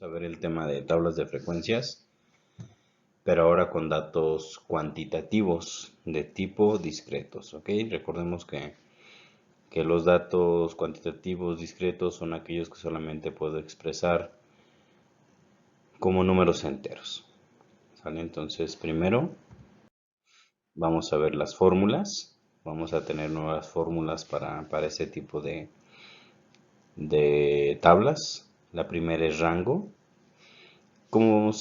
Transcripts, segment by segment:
a ver el tema de tablas de frecuencias, pero ahora con datos cuantitativos de tipo discretos, ¿ok? Recordemos que los datos cuantitativos discretos son aquellos que solamente puedo expresar como números enteros, ¿sale? Entonces, primero vamos a ver las fórmulas. Vamos a tener nuevas fórmulas para ese tipo de tablas. La primera es rango. ¿Cómo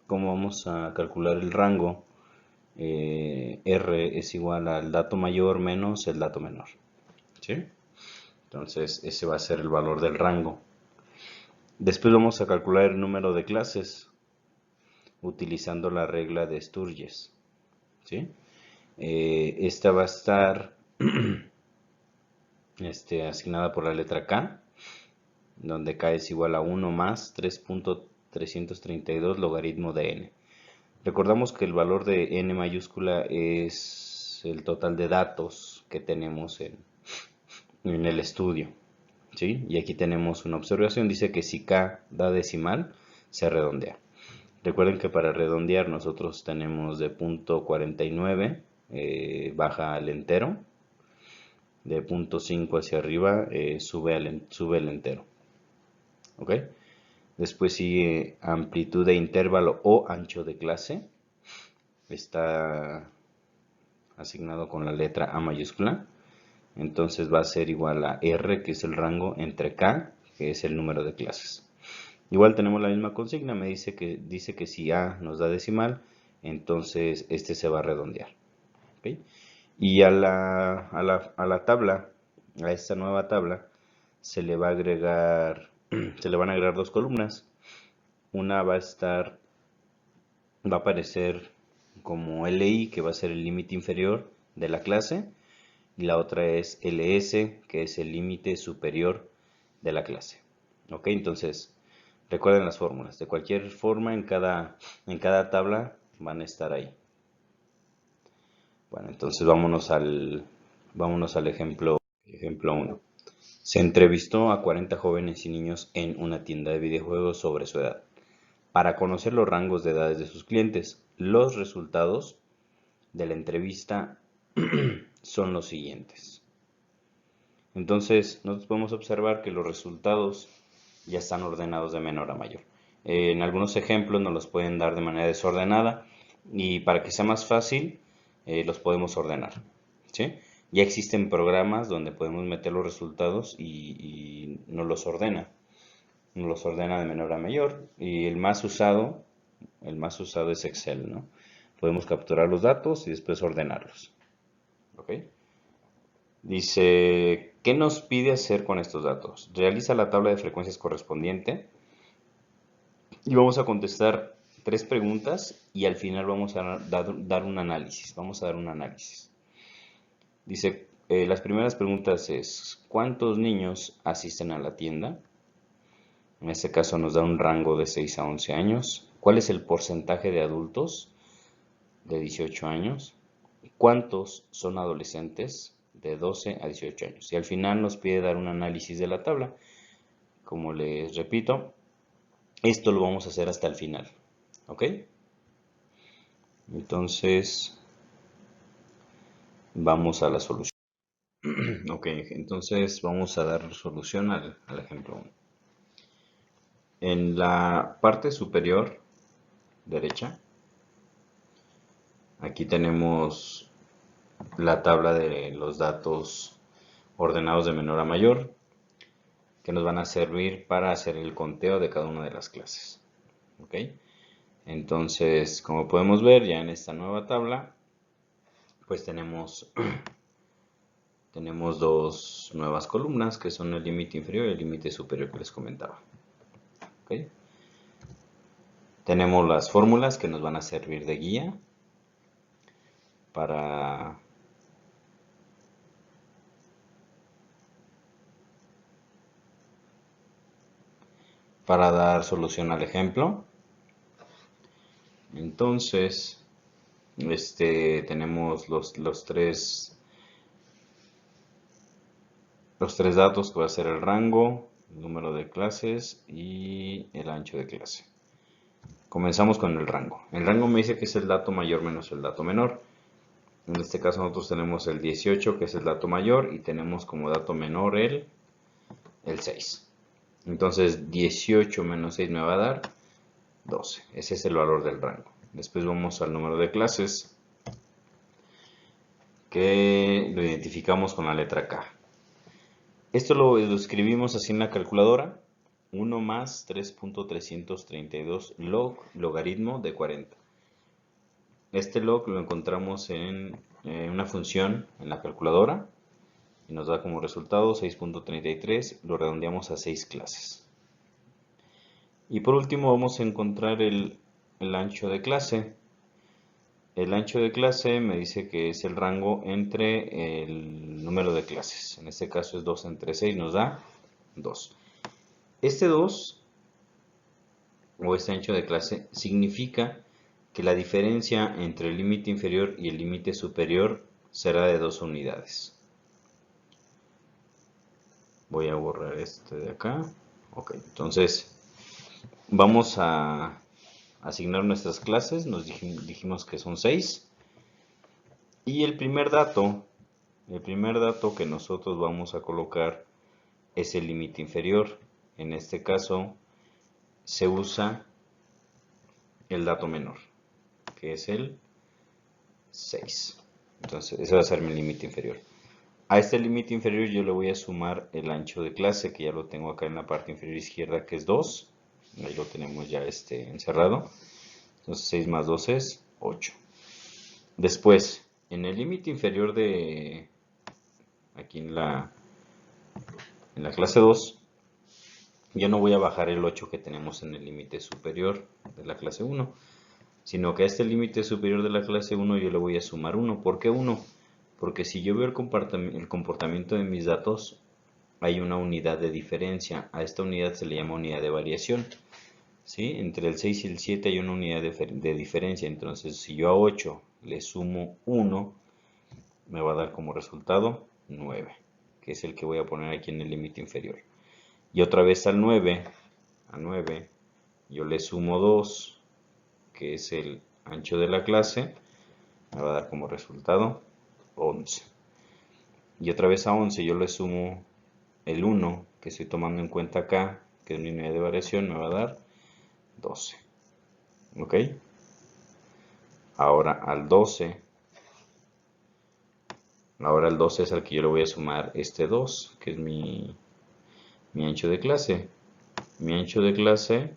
vamos a calcular el rango? R es igual al dato mayor menos el dato menor, ¿sí? Entonces ese va a ser el valor del rango. Después vamos a calcular el número de clases utilizando la regla de Sturges, ¿sí? Esta va a estar asignada por la letra K, donde K es igual a 1 más 3.332 logaritmo de n. Recordamos que el valor de n mayúscula es el total de datos que tenemos en el estudio, ¿sí? Y aquí tenemos una observación, dice que si K da decimal, se redondea. Recuerden que para redondear nosotros tenemos de punto 49, baja al entero, de punto 5 hacia arriba, sube el entero, ¿ok? Después sigue amplitud de intervalo o ancho de clase, está asignado con la letra A mayúscula, entonces va a ser igual a R, que es el rango, entre K, que es el número de clases. Igual tenemos la misma consigna, dice que si A nos da decimal, entonces este se va a redondear, ¿okay? Y a la tabla, a esta nueva tabla, se le va a agregar, se le van a agregar dos columnas. Una va a aparecer como LI, que va a ser el límite inferior de la clase, y la otra es LS, que es el límite superior de la clase. Ok, entonces recuerden las fórmulas. De cualquier forma, en cada tabla van a estar ahí. Bueno, entonces vámonos al ejemplo 1. Se entrevistó a 40 jóvenes y niños en una tienda de videojuegos sobre su edad, para conocer los rangos de edades de sus clientes. Los resultados de la entrevista son los siguientes. Entonces, nosotros podemos observar que los resultados ya están ordenados de menor a mayor. En algunos ejemplos nos los pueden dar de manera desordenada, y para que sea más fácil, los podemos ordenar, ¿sí? Ya existen programas donde podemos meter los resultados y nos los ordena. Nos los ordena de menor a mayor, y el más usado es Excel, ¿no? Podemos capturar los datos y después ordenarlos, ¿ok? Dice, ¿qué nos pide hacer con estos datos? Realiza la tabla de frecuencias correspondiente y vamos a contestar 3 preguntas, y al final vamos a dar un análisis. Vamos a dar un análisis. Dice, las primeras preguntas es, ¿cuántos niños asisten a la tienda? En este caso nos da un rango de 6 a 11 años. ¿Cuál es el porcentaje de adultos de 18 años? ¿Cuántos son adolescentes de 12 a 18 años? Y al final nos pide dar un análisis de la tabla. Como les repito, esto lo vamos a hacer hasta el final, ¿ok? Entonces, vamos a la solución. Ok, entonces vamos a dar solución al ejemplo 1. En la parte superior derecha, aquí tenemos la tabla de los datos ordenados de menor a mayor, que nos van a servir para hacer el conteo de cada una de las clases, ¿ok? Entonces, como podemos ver ya en esta nueva tabla, pues tenemos dos nuevas columnas, que son el límite inferior y el límite superior que les comentaba, ¿ok? Tenemos las fórmulas que nos van a servir de guía para dar solución al ejemplo. Entonces, tenemos los tres datos, que va a ser el rango, el número de clases y el ancho de clase. Comenzamos con el rango. El rango me dice que es el dato mayor menos el dato menor. En este caso nosotros tenemos el 18, que es el dato mayor, y tenemos como dato menor el 6. Entonces 18 menos 6 me va a dar 12. Ese es el valor del rango. Después vamos al número de clases, que lo identificamos con la letra K. Esto lo escribimos así en la calculadora. 1 más 3.332 logaritmo de 40. Este log lo encontramos en una función en la calculadora y nos da como resultado 6.33, lo redondeamos a 6 clases. Y por último vamos a encontrar el ancho de clase. El ancho de clase me dice que es el rango entre el número de clases. En este caso es 2 entre 6, nos da 2. Este 2 o este ancho de clase significa que la diferencia entre el límite inferior y el límite superior será de 2 unidades. Voy a borrar este de acá. Ok, entonces vamos a asignar nuestras clases. Nos dijimos que son 6. Y el primer dato que nosotros vamos a colocar es el límite inferior. En este caso se usa el dato menor, que es el 6. Entonces ese va a ser mi límite inferior. A este límite inferior yo le voy a sumar el ancho de clase, que ya lo tengo acá en la parte inferior izquierda, que es 2. Ahí lo tenemos ya encerrado. Entonces 6 más 2 es 8. Después, en el límite inferior de aquí en la clase 2, yo no voy a bajar el 8 que tenemos en el límite superior de la clase 1, sino que a este límite superior de la clase 1 yo le voy a sumar 1. ¿Por qué 1? Porque si yo veo el comportamiento de mis datos, hay una unidad de diferencia. A esta unidad se le llama unidad de variación. ¿Sí? Entre el 6 y el 7 hay una unidad de diferencia. Entonces, si yo a 8 le sumo 1, me va a dar como resultado 9, que es el que voy a poner aquí en el límite inferior. Y otra vez a 9 yo le sumo 2, que es el ancho de la clase, me va a dar como resultado 11. Y otra vez a 11 yo le sumo el 1, que estoy tomando en cuenta acá, que es mi unidad de variación, me va a dar 12. ¿Ok? Ahora al 12 es al que yo le voy a sumar este 2, que es mi ancho de clase. Mi ancho de clase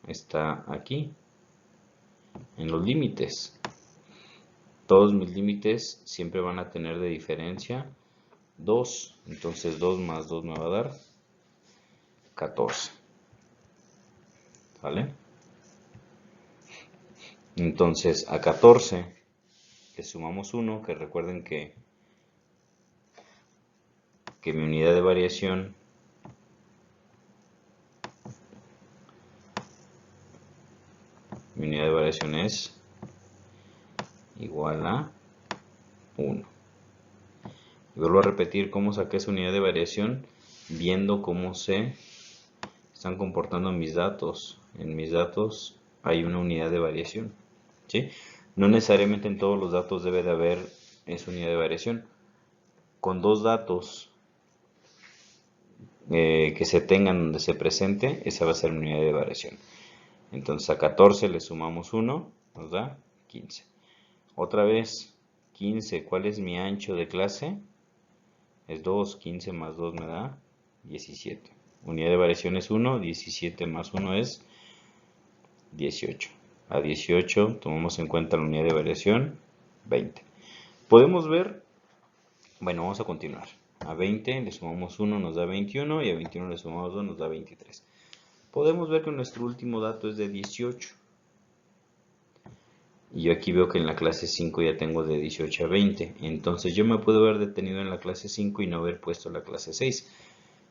está aquí, en los límites. Todos mis límites siempre van a tener de diferencia 2. Entonces 2 más 2 me va a dar 14. ¿Vale? Entonces a 14 le sumamos 1, que recuerden que mi unidad de variación es igual a 1. Y vuelvo a repetir cómo saqué esa unidad de variación, viendo cómo se están comportando mis datos. En mis datos hay una unidad de variación. ¿Sí? No necesariamente en todos los datos debe de haber esa unidad de variación. Con dos datos que se tengan donde se presente, esa va a ser mi unidad de variación. Entonces a 14 le sumamos 1, nos da 15. Otra vez, 15, ¿cuál es mi ancho de clase? Es 2, 15 más 2 me da 17. Unidad de variación es 1, 17 más 1 es 18. A 18 tomamos en cuenta la unidad de variación, 20. Podemos ver, bueno, vamos a continuar. A 20 le sumamos 1, nos da 21, y a 21 le sumamos 2, nos da 23. Podemos ver que nuestro último dato es de 18. Y yo aquí veo que en la clase 5 ya tengo de 18 a 20. Entonces yo me puedo haber detenido en la clase 5 y no haber puesto la clase 6.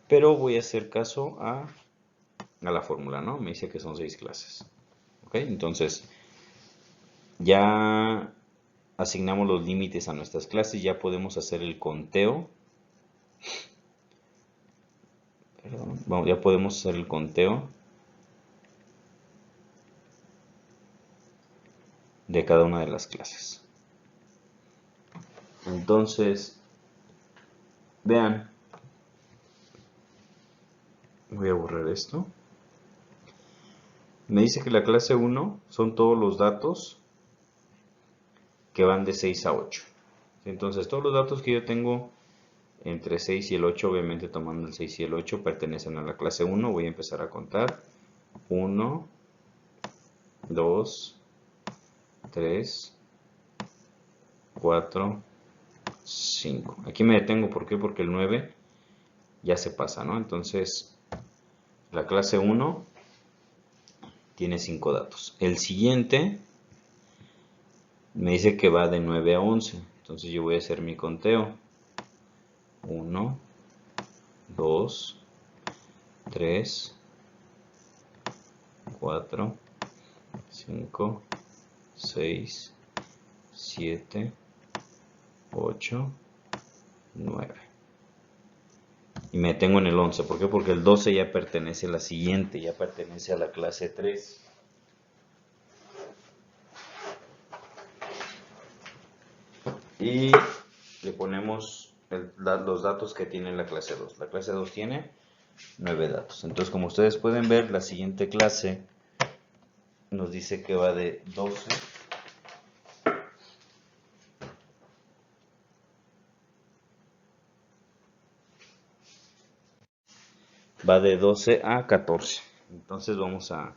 Pero voy a hacer caso a la fórmula, ¿no? Me dice que son 6 clases. ¿Ok? Entonces ya asignamos los límites a nuestras clases. Ya podemos hacer el conteo Perdón, vamos, ya podemos hacer el conteo de cada una de las clases. Entonces, vean, voy a borrar esto. Me dice que la clase 1 son todos los datos que van de 6 a 8. Entonces, todos los datos que yo tengo entre 6 y el 8, obviamente tomando el 6 y el 8, pertenecen a la clase 1. Voy a empezar a contar. 1, 2, 3, 4, 5. Aquí me detengo, ¿por qué? Porque el 9 ya se pasa, ¿no? Entonces, la clase 1 tiene 5 datos. El siguiente me dice que va de 9 a 11. Entonces yo voy a hacer mi conteo. 1, 2, 3, 4, 5, 6, 7, 8, 9. Y me detengo en el 11. ¿Por qué? Porque el 12 ya pertenece a la siguiente, ya pertenece a la clase 3. Y le ponemos los datos que tiene la clase 2. La clase 2 tiene 9 datos. Entonces, como ustedes pueden ver, la siguiente clase nos dice que va de 12 a 14. Entonces vamos a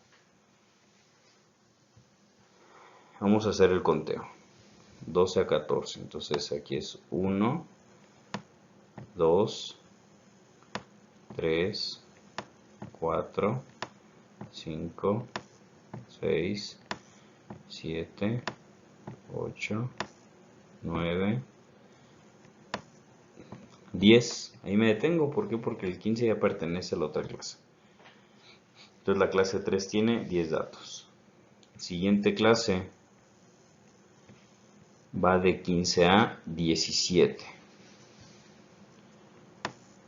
hacer el conteo. 12 a 14. Entonces aquí es 1, 2, 3, 4, 5, 6, 7, 8, 9, 10. Ahí me detengo. ¿Por qué? Porque el 15 ya pertenece a la otra clase. Entonces la clase 3 tiene 10 datos. Siguiente clase va de 15 a 17.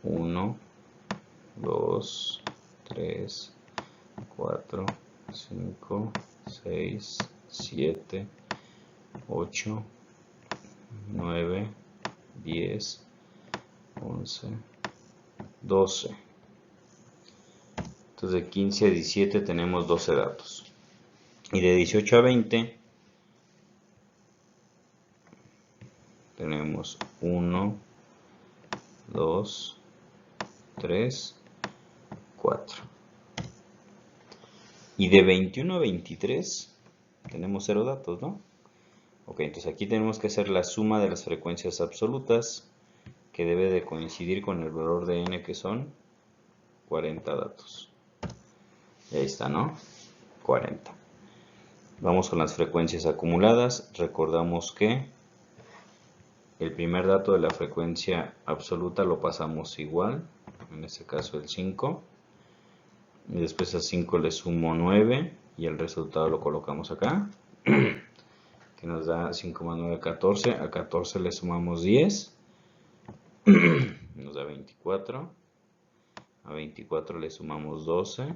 1, 2, 3, 4, 5, 6, 7, 8, 9, 10, 11, 12. Entonces de 15 a 17 tenemos 12 datos. Y de 18 a 20 tenemos 1, 2, 3, 4. Y de 21 a 23 tenemos 0 datos, ¿no? Ok, entonces aquí tenemos que hacer la suma de las frecuencias absolutas, que debe de coincidir con el valor de n, que son 40 datos. Y ahí está, ¿no? 40. Vamos con las frecuencias acumuladas. Recordamos que el primer dato de la frecuencia absoluta lo pasamos igual, en este caso el 5. Y después a 5 le sumo 9 y el resultado lo colocamos acá, que nos da 5 más 9, 14. A 14 le sumamos 10, nos da 24. A 24 le sumamos 12,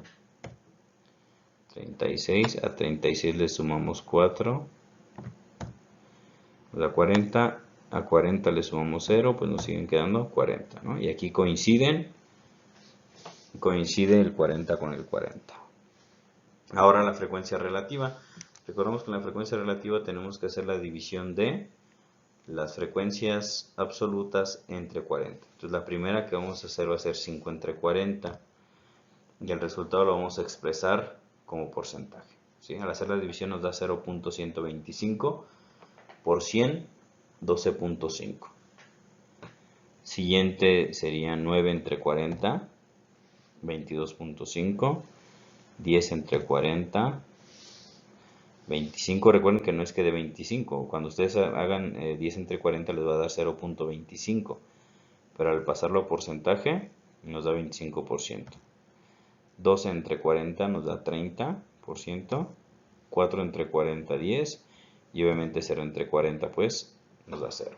36. A 36 le sumamos 4, nos da 40. A 40 le sumamos 0, pues nos siguen quedando 40, ¿no? Y aquí coincide el 40 con el 40. Ahora la frecuencia relativa. Recordemos que en la frecuencia relativa tenemos que hacer la división de las frecuencias absolutas entre 40. Entonces la primera que vamos a hacer va a ser 5 entre 40. Y el resultado lo vamos a expresar como porcentaje, ¿sí? Al hacer la división nos da 0.125 por 100, 12.5. Siguiente sería 9 entre 40, 22.5. 10 entre 40, 25. Recuerden que no es que de 25. Cuando ustedes hagan 10 entre 40 les va a dar 0.25. Pero al pasarlo a porcentaje nos da 25%. 12 entre 40 nos da 30%. 4 entre 40, 10. Y obviamente 0 entre 40 pues nos da 0.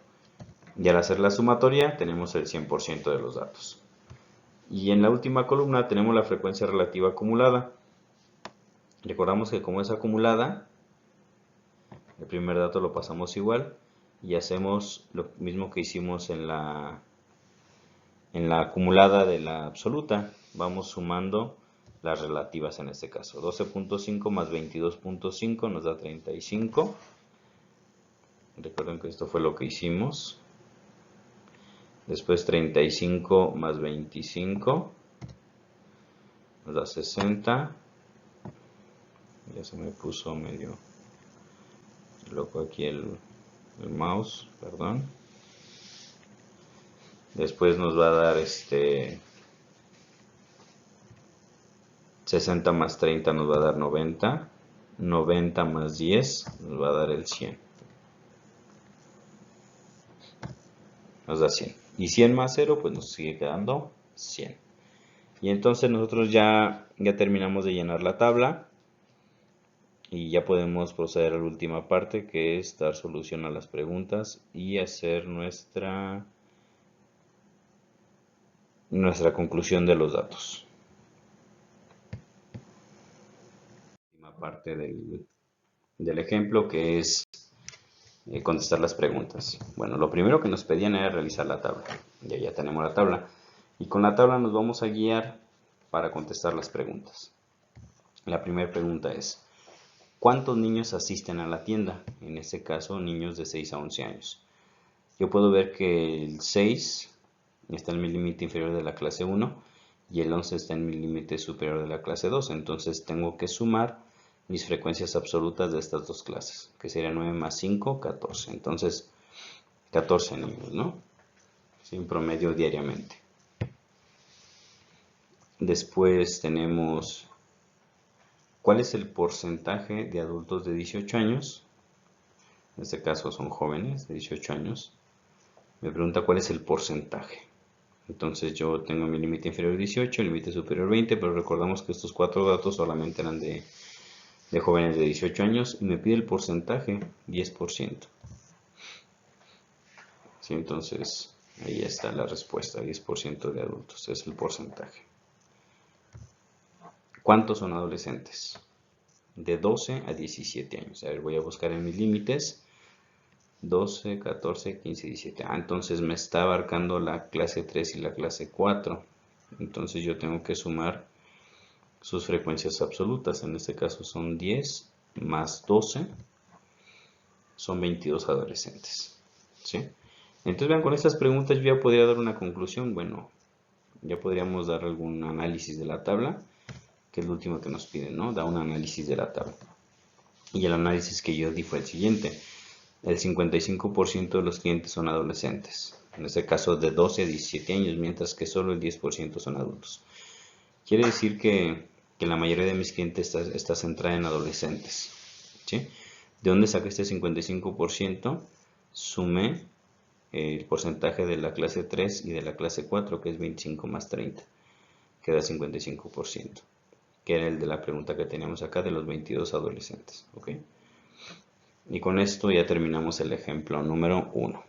Y al hacer la sumatoria tenemos el 100% de los datos. Y en la última columna tenemos la frecuencia relativa acumulada. Recordamos que como es acumulada, el primer dato lo pasamos igual y hacemos lo mismo que hicimos en la acumulada de la absoluta. Vamos sumando las relativas en este caso. 12.5 más 22.5 nos da 35. Recuerden que esto fue lo que hicimos. Después 35 más 25 nos da 60. Ya se me puso medio loco aquí el mouse, perdón. Después nos va a dar 60 más 30 nos va a dar 90. 90 más 10 nos va a dar el 100. Nos da 100. Y 100 más 0 pues nos sigue quedando 100. Y entonces nosotros ya terminamos de llenar la tabla. Y ya podemos proceder a la última parte, que es dar solución a las preguntas y hacer nuestra conclusión de los datos. Última parte del ejemplo, que es contestar las preguntas. Bueno, lo primero que nos pedían era realizar la tabla. Ya tenemos la tabla. Y con la tabla nos vamos a guiar para contestar las preguntas. La primera pregunta es: ¿cuántos niños asisten a la tienda? En este caso, niños de 6 a 11 años. Yo puedo ver que el 6 está en mi límite inferior de la clase 1 y el 11 está en mi límite superior de la clase 2. Entonces tengo que sumar mis frecuencias absolutas de estas dos clases, que sería 9 más 5, 14. Entonces, 14 niños, ¿no? Sin promedio diariamente. Después tenemos: ¿cuál es el porcentaje de adultos de 18 años? En este caso son jóvenes de 18 años. Me pregunta cuál es el porcentaje. Entonces yo tengo mi límite inferior 18, límite superior 20, pero recordamos que estos cuatro datos solamente eran de jóvenes de 18 años y me pide el porcentaje, 10%. ¿Sí? Entonces ahí está la respuesta, 10% de adultos es el porcentaje. ¿Cuántos son adolescentes? De 12 a 17 años. A ver, voy a buscar en mis límites. 12, 14, 15, 17. Entonces me está abarcando la clase 3 y la clase 4. Entonces yo tengo que sumar sus frecuencias absolutas. En este caso son 10 más 12. Son 22 adolescentes. ¿Sí? Entonces vean, con estas preguntas yo ya podría dar una conclusión. Bueno, ya podríamos dar algún análisis de la tabla, que es lo último que nos piden, ¿no? Da un análisis de la tabla. Y el análisis que yo di fue el siguiente: el 55% de los clientes son adolescentes, en este caso de 12 a 17 años, mientras que solo el 10% son adultos. Quiere decir que la mayoría de mis clientes está centrada en adolescentes. ¿Sí? ¿De dónde saqué este 55%? Sumé el porcentaje de la clase 3 y de la clase 4, que es 25 más 30, que da 55%, que era el de la pregunta que teníamos acá de los 22 adolescentes. ¿Ok? Y con esto ya terminamos el ejemplo número 1.